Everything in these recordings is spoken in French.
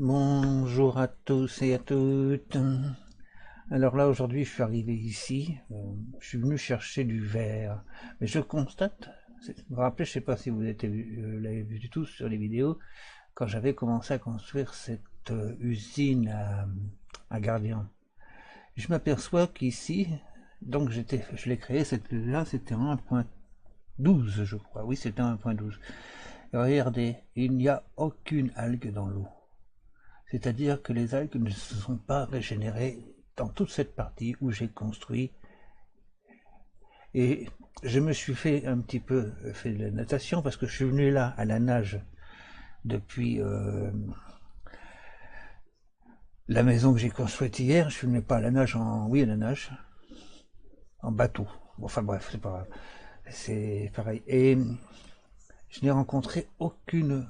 Bonjour à tous et à toutes. Alors là, aujourd'hui, je suis arrivé ici. Je suis venu chercher du verre. Mais je constate, vous vous rappelez, je sais pas si vous l'avez vu du tout sur les vidéos, quand j'avais commencé à construire cette usine à Gardien. Je m'aperçois qu'ici, donc je l'ai créé, cette là, c'était en 1.12, je crois. Oui, c'était en 1.12. Regardez, il n'y a aucune algue dans l'eau. C'est-à-dire que les algues ne se sont pas régénérées dans toute cette partie où j'ai construit. Et je me suis fait un petit peu fait de la natation parce que je suis venu là à la nage depuis la maison que j'ai construite hier. Je ne venais pas à la nage oui, à la nage, en bateau. Enfin bref, c'est pas grave. C'est pareil. Et je n'ai rencontré aucune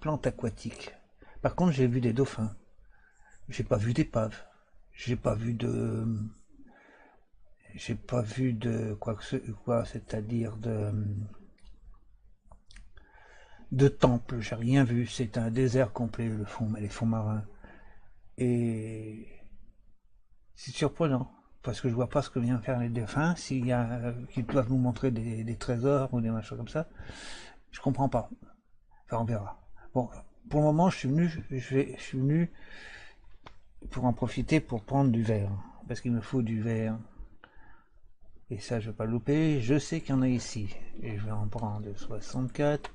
plante aquatique. Par contre, j'ai vu des dauphins. J'ai pas vu d'épave. J'ai pas vu de J'ai pas vu de quoi, c'est-à-dire de temple, j'ai rien vu, c'est un désert complet, les fonds marins. Et c'est surprenant, parce que je vois pas ce que viennent faire les dauphins, qu'ils doivent nous montrer des trésors ou des machins comme ça, je comprends pas. Enfin, on verra. Bon, pour le moment, je suis venu pour en profiter pour prendre du verre, parce qu'il me faut du verre. Et ça, je vais pas le louper. Je sais qu'il y en a ici. Et je vais en prendre 64.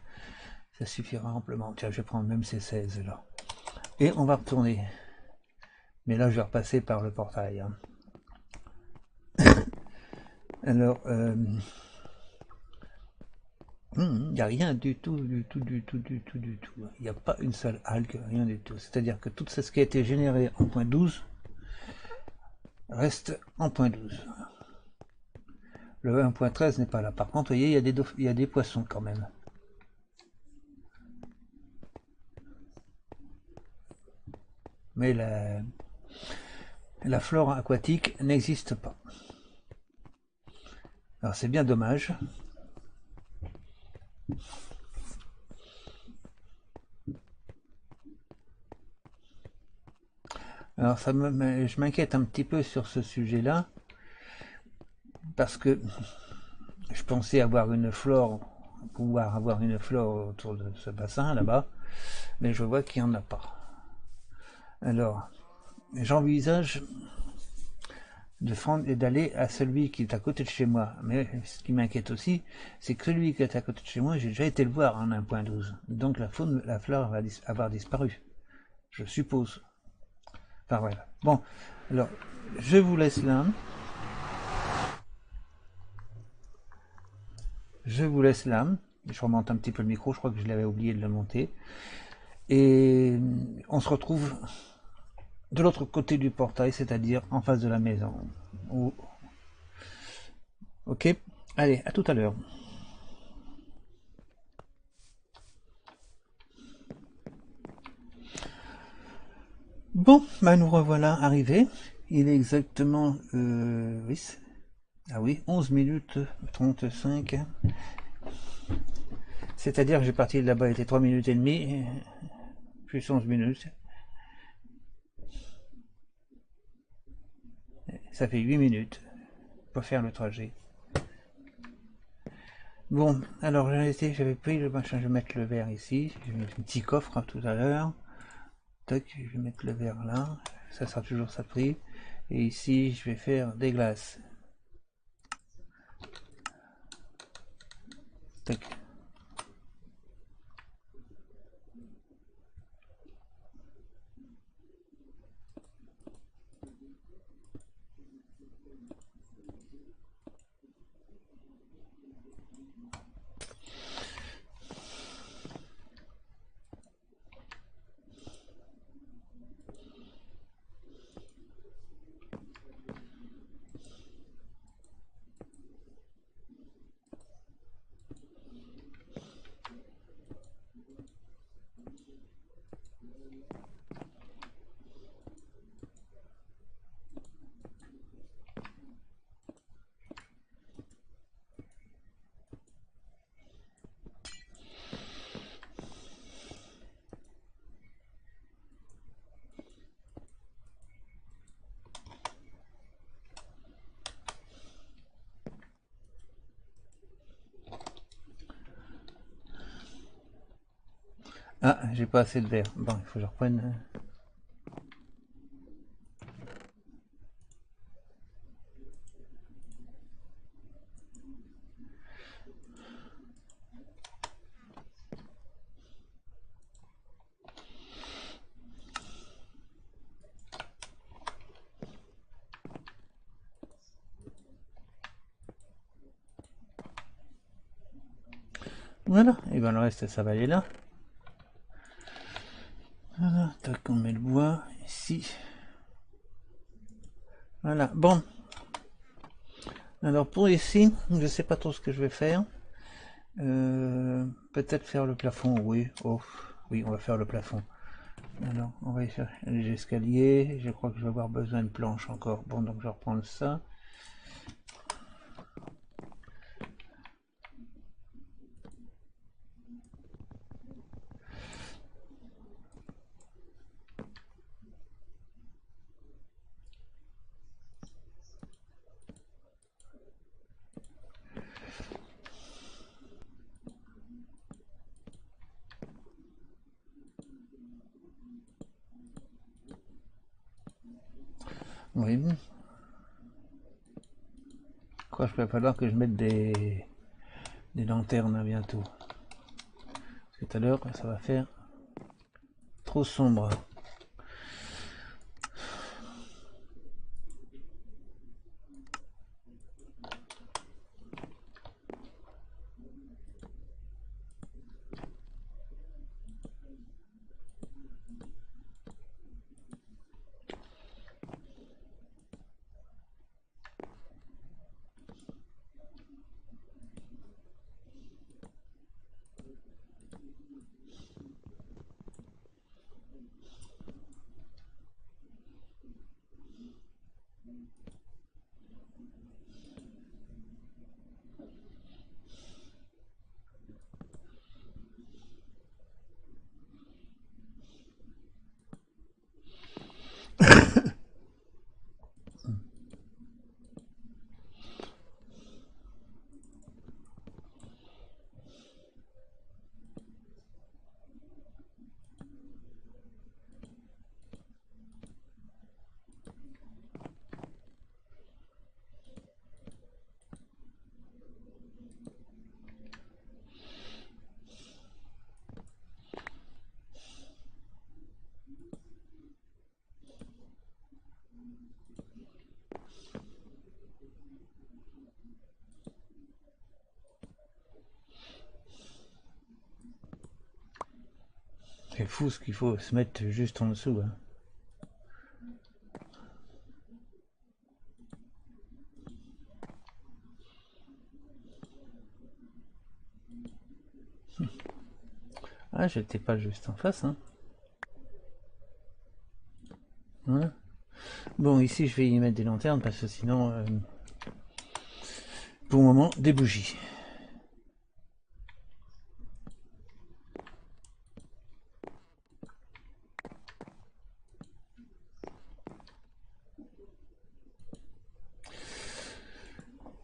Ça suffira amplement. Tiens, je vais prendre même ces 16 là. Et on va retourner. Mais là, je vais repasser par le portail. Hein. Alors, il n'y a rien du tout, du tout, du tout, du tout, du tout. Il n'y a pas une seule algue, rien du tout. C'est-à-dire que tout ce qui a été généré en point 12 reste en point 12. Le 1.13 n'est pas là. Par contre, vous voyez, il y a des poissons quand même. Mais la flore aquatique n'existe pas. Alors c'est bien dommage. Alors je m'inquiète un petit peu sur ce sujet-là, parce que je pensais pouvoir avoir une flore autour de ce bassin là-bas, mais je vois qu'il n'y en a pas. Alors, j'envisage d'aller à celui qui est à côté de chez moi. Mais ce qui m'inquiète aussi, c'est que celui qui est à côté de chez moi, j'ai déjà été le voir en 1.12. Donc la flore va avoir disparu. Je suppose. Enfin voilà. Bon, alors, je vous laisse là. Je vous laisse là. Je remonte un petit peu le micro, je crois que je l'avais oublié de le monter. Et on se retrouve de l'autre côté du portail, c'est-à-dire en face de la maison. Ok. Allez, à tout à l'heure. Bon, bah nous revoilà arrivés. Il est exactement oui, ah oui, 11 minutes 35. C'est-à-dire que j'ai parti de là-bas, il était 3 minutes et demie, plus 11 minutes. Ça fait 8 minutes pour faire le trajet. Bon, alors j'avais pris le machin, je vais mettre le verre ici. J'ai mis un petit coffre hein, tout à l'heure. Tac, je vais mettre le verre là. Ça sera toujours ça pris. Et ici, je vais faire des glaces. Tac. Ah, j'ai pas assez de verre. Bon, il faut que je reprenne. Voilà, et ben le reste ça va aller là. Voilà, tac, on met le bois ici. Voilà, bon. Alors pour ici, je sais pas trop ce que je vais faire. Peut-être faire le plafond, oui. Oh, oui, on va faire le plafond. Alors, on va y faire les escaliers. Je crois que je vais avoir besoin de planches encore. Bon, donc je vais reprendre ça. Oui. Quoi, je vais falloir que je mette des lanternes hein, bientôt. Parce que tout à l'heure, ça va faire trop sombre. C'est fou ce qu'il faut se mettre juste en dessous. Hein. Ah, j'étais pas juste en face. Hein. Voilà. Bon, ici, je vais y mettre des lanternes parce que sinon, pour le moment, des bougies.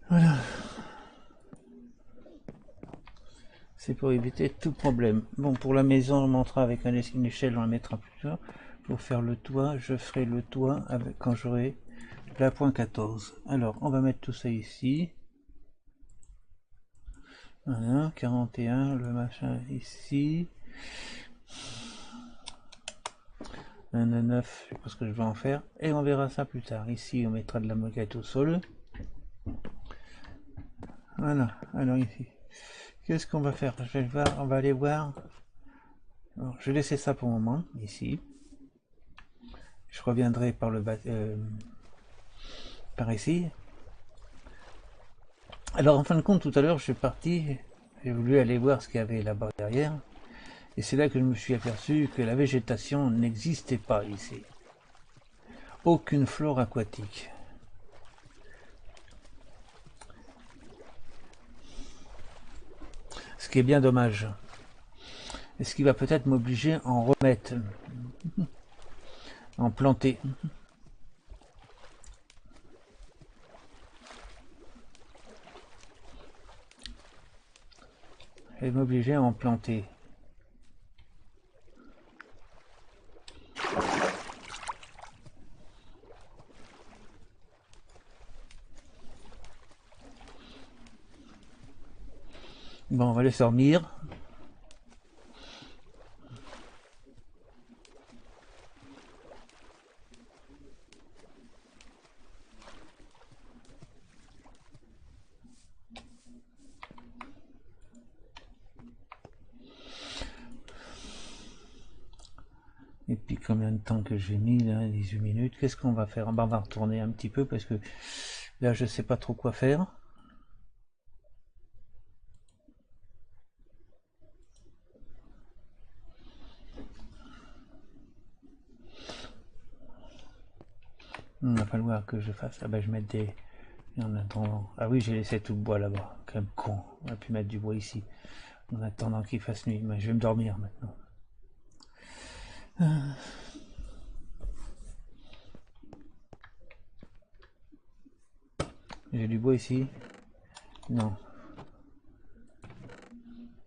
Voilà. C'est pour éviter tout problème. Bon, pour la maison, on montera avec une échelle, on la mettra plus tard. Pour faire le toit, je ferai le toit avec, quand j'aurai la point 14. Alors, on va mettre tout ça ici. Voilà, 41, le machin ici. 9, je sais pas ce que je vais en faire. Et on verra ça plus tard. Ici, on mettra de la moquette au sol. Voilà, alors ici. Qu'est-ce qu'on va faire? Je vais voir, on va aller voir. Alors, je vais laisser ça pour le moment, ici. Je reviendrai par le par ici. Alors en fin de compte, tout à l'heure, je suis parti, j'ai voulu aller voir ce qu'il y avait là-bas derrière, et c'est là que je me suis aperçu que la végétation n'existait pas ici. Aucune flore aquatique. Ce qui est bien dommage. Et ce qui va peut-être m'obliger à en remettre, en planter. Et m'obliger à en planter. Bon, on va laisser dormir. Et puis combien de temps que j'ai mis là, 18 minutes, qu'est-ce qu'on va faire? On va retourner un petit peu parce que là je sais pas trop quoi faire. Il va falloir que je fasse. Ah ben je mette des. En attendant. Ah oui, j'ai laissé tout le bois là-bas. Quand même con. On a pu mettre du bois ici. En attendant qu'il fasse nuit. Mais je vais me dormir maintenant. J'ai du bois ici. Non.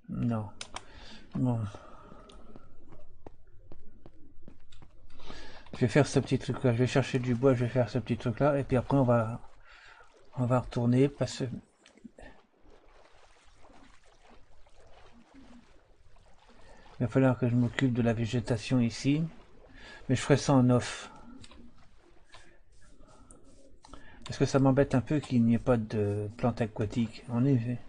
Non. Bon. Je vais faire ce petit truc là. Je vais chercher du bois. Je vais faire ce petit truc là. Et puis après on va retourner parce que il va falloir que je m'occupe de la végétation ici. Mais je ferai ça en off. Parce que ça m'embête un peu qu'il n'y ait pas de plantes aquatiques. En effet.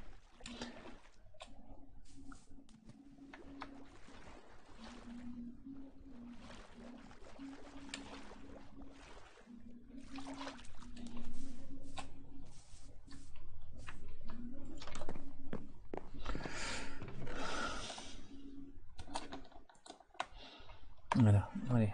Voilà, allez.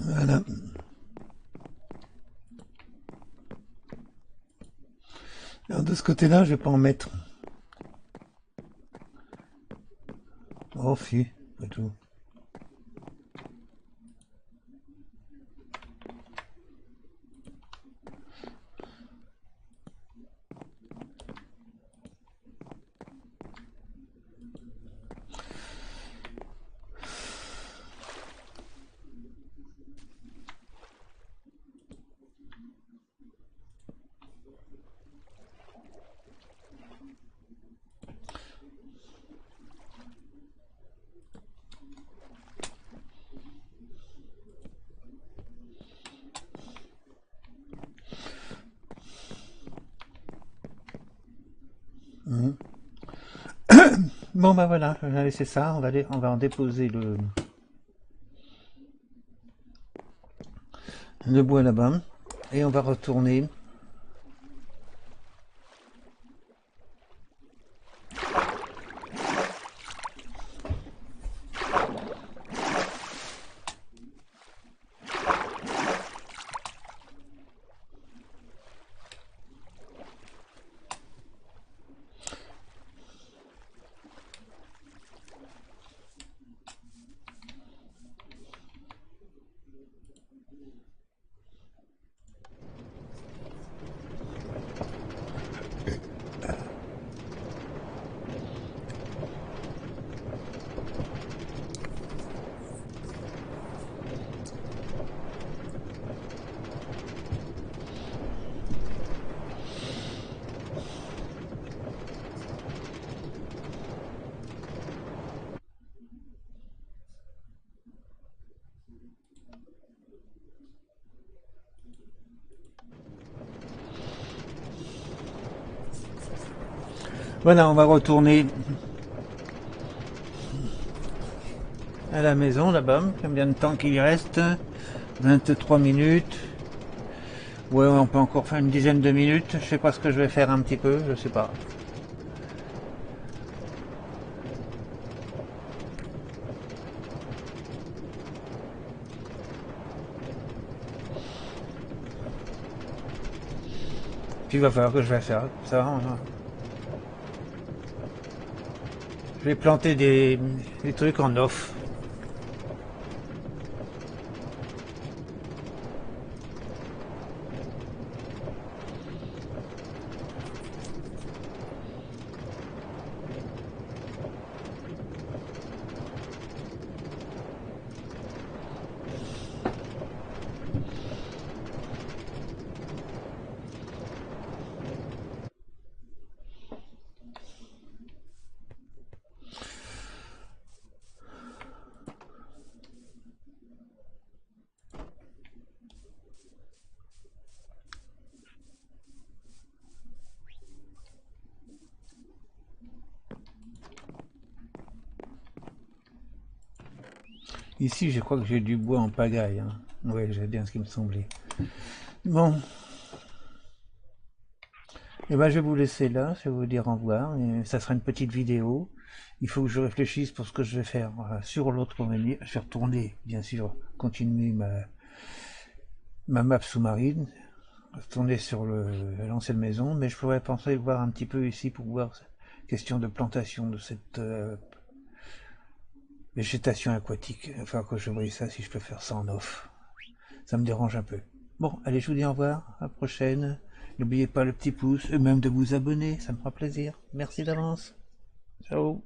Voilà. Alors de ce côté-là, je vais pas en mettre. Oh si, pas tout. Bon bah voilà, on va laisser ça, on va en déposer le bois là-bas et on va retourner. Voilà, on va retourner à la maison là-bas. Combien de temps qu'il reste? 23 minutes. Ouais, on peut encore faire une dizaine de minutes. Je sais pas ce que je vais faire un petit peu, je sais pas. Puis il va falloir que je fasse ça. Je vais planter des trucs en off. Ici, je crois que j'ai du bois en pagaille. Hein. Ouais, j'ai bien ce qui me semblait. Bon, et ben je vais vous laisser là. Je vais vous dire au revoir. Et ça sera une petite vidéo. Il faut que je réfléchisse pour ce que je vais faire sur l'autre manière. Je vais retourner, bien sûr, continuer ma map sous-marine, retourner sur l'ancienne maison, mais je pourrais penser voir un petit peu ici pour voir question de plantation de cette végétation aquatique. Enfin, que je voyais ça, si je peux faire ça en off. Ça me dérange un peu. Bon, allez, je vous dis au revoir, à la prochaine. N'oubliez pas le petit pouce, et même de vous abonner, ça me fera plaisir. Merci d'avance. Ciao.